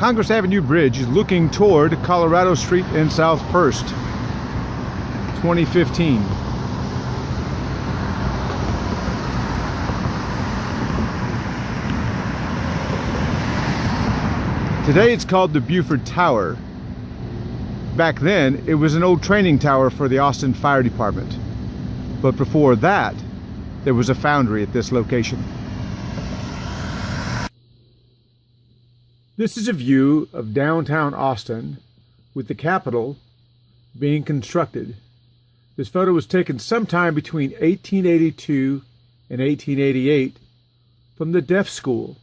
Congress Avenue Bridge is looking toward Colorado Street and South 1st, 2015. Today it's called the Buford Tower. Back then, it was an old training tower for the Austin Fire Department. But before that, there was a foundry at this location. This is a view of downtown Austin with the Capitol being constructed. This photo was taken sometime between 1882 and 1888 from the Deaf School.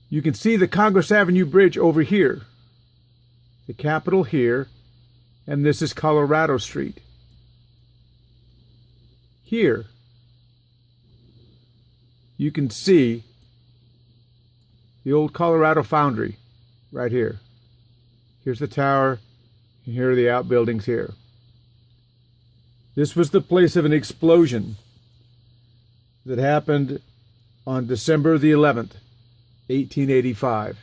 You can see the Congress Avenue Bridge over here, the Capitol here, and this is Colorado Street. Here, you can see the old Colorado Foundry right here. Here's the tower, and here are the outbuildings here. This was the place of an explosion that happened on December the 11th, 1885.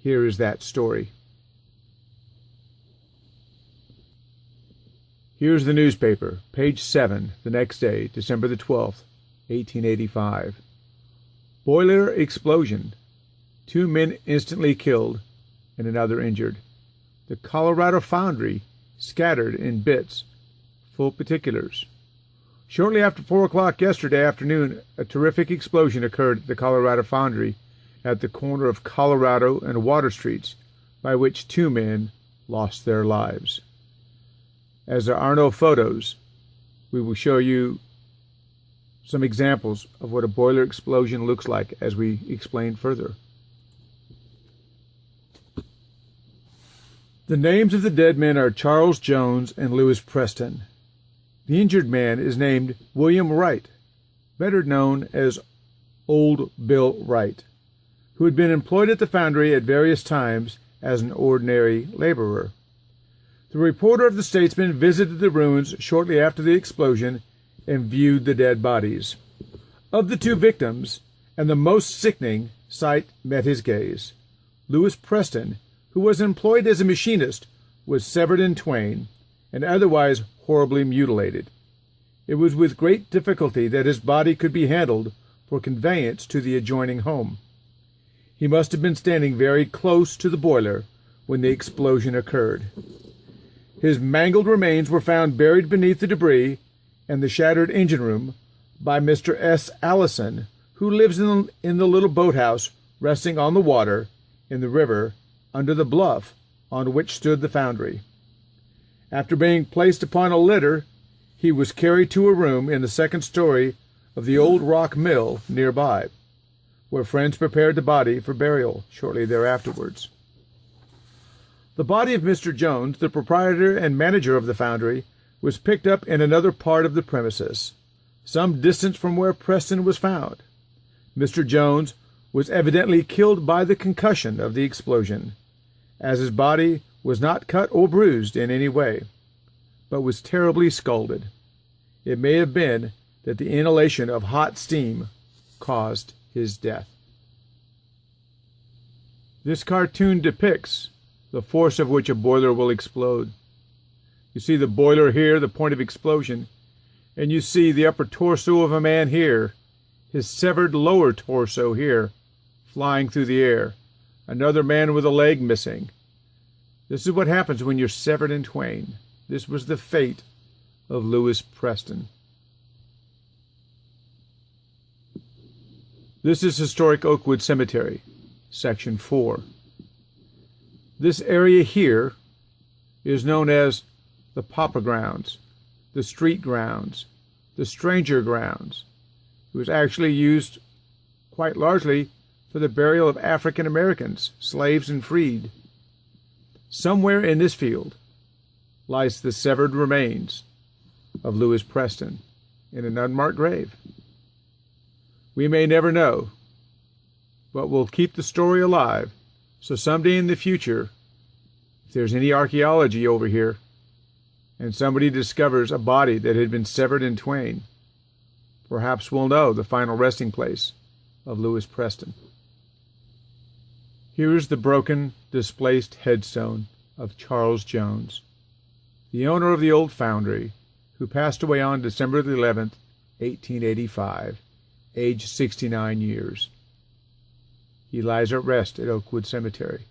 Here is that story. Here's the newspaper, page 7, the next day, December the 12th, 1885. Boiler explosion. 2 men instantly killed and another injured. The Colorado Foundry scattered in bits. Full particulars. Shortly after 4 o'clock yesterday afternoon, a terrific explosion occurred at the Colorado Foundry at the corner of Colorado and Water Streets, by which 2 men lost their lives. As there are no photos, we will show you some examples of what a boiler explosion looks like as we explain further. The names of the dead men are Charles Jones and Lewis Preston. The injured man is named William Wright, better known as Old Bill Wright, who had been employed at the foundry at various times as an ordinary laborer. The reporter of the Statesman visited the ruins shortly after the explosion and viewed the dead bodies. Of the 2 victims, and the most sickening sight met his gaze. Lewis Preston, who was employed as a machinist, was severed in twain and otherwise horribly mutilated. It was with great difficulty that his body could be handled for conveyance to the adjoining home. He must have been standing very close to the boiler when the explosion occurred. His mangled remains were found buried beneath the debris and the shattered engine room by Mr. S. Allison, who lives in the little boathouse resting on the water in the river under the bluff on which stood the foundry. After being placed upon a litter, he was carried to a room in the 2nd story of the old rock mill nearby, where friends prepared the body for burial shortly thereafterwards. The body of Mr. Jones, the proprietor and manager of the foundry, was picked up in another part of the premises, some distance from where Preston was found. Mr. Jones was evidently killed by the concussion of the explosion, as his body was not cut or bruised in any way, but was terribly scalded. It may have been that the inhalation of hot steam caused his death. This cartoon depicts the force of which a boiler will explode. You see the boiler here, the point of explosion, and you see the upper torso of a man here, his severed lower torso here, flying through the air, another man with a leg missing. This is what happens when you're severed in twain. This was the fate of Lewis Preston. This is historic Oakwood Cemetery, Section 4. This area here is known as the Papa Grounds, the Street Grounds, the Stranger Grounds. It was actually used quite largely for the burial of African Americans, slaves and freed. Somewhere in this field lies the severed remains of Lewis Preston in an unmarked grave. We may never know, but we'll keep the story alive, so someday in the future, if there's any archaeology over here, and somebody discovers a body that had been severed in twain, perhaps we'll know the final resting place of Lewis Preston. Here is the broken, displaced headstone of Charles Jones, the owner of the old foundry, who passed away on December 11th, 1885, aged 69 years. He lies at rest at Oakwood Cemetery.